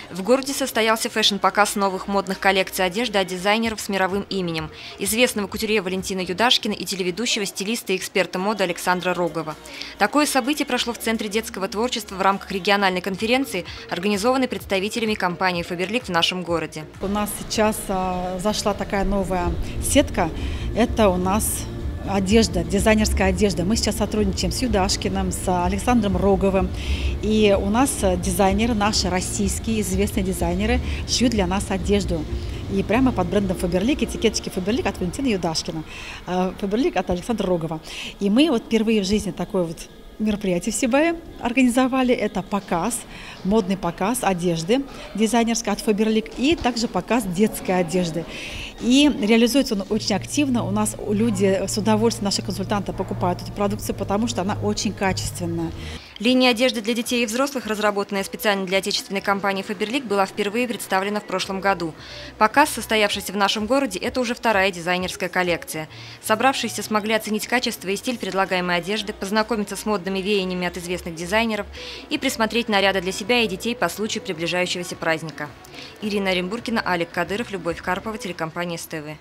В городе состоялся фэшн-показ новых модных коллекций одежды от дизайнеров с мировым именем, известного кутюрье Валентина Юдашкина и телеведущего, стилиста и эксперта моды Александра Рогова. Такое событие прошло в Центре детского творчества в рамках региональной конференции, организованной представителями компании «Фаберлик» в нашем городе. У нас сейчас зашла такая новая сетка. Это у нас одежда, дизайнерская одежда. Мы сейчас сотрудничаем с Юдашкиным, с Александром Роговым. И у нас дизайнеры, наши российские известные дизайнеры, шьют для нас одежду. И прямо под брендом «Фаберлик», этикеточки «Фаберлик» от Валентина Юдашкина, «Фаберлик» от Александра Рогова. И мы вот впервые в жизни такое вот мероприятие в Сибае организовали. Это показ, модный показ одежды дизайнерской от «Фаберлик» и также показ детской одежды. И реализуется он очень активно. У нас люди с удовольствием, наши консультанты покупают эту продукцию, потому что она очень качественная. Линия одежды для детей и взрослых, разработанная специально для отечественной компании «Фаберлик», была впервые представлена в прошлом году. Показ, состоявшийся в нашем городе, это уже вторая дизайнерская коллекция. Собравшиеся смогли оценить качество и стиль предлагаемой одежды, познакомиться с модными веяниями от известных дизайнеров и присмотреть наряды для себя и детей по случаю приближающегося праздника. Ирина Оренбургина, Алик Кадыров, Любовь Карпова, телекомпания СТВ.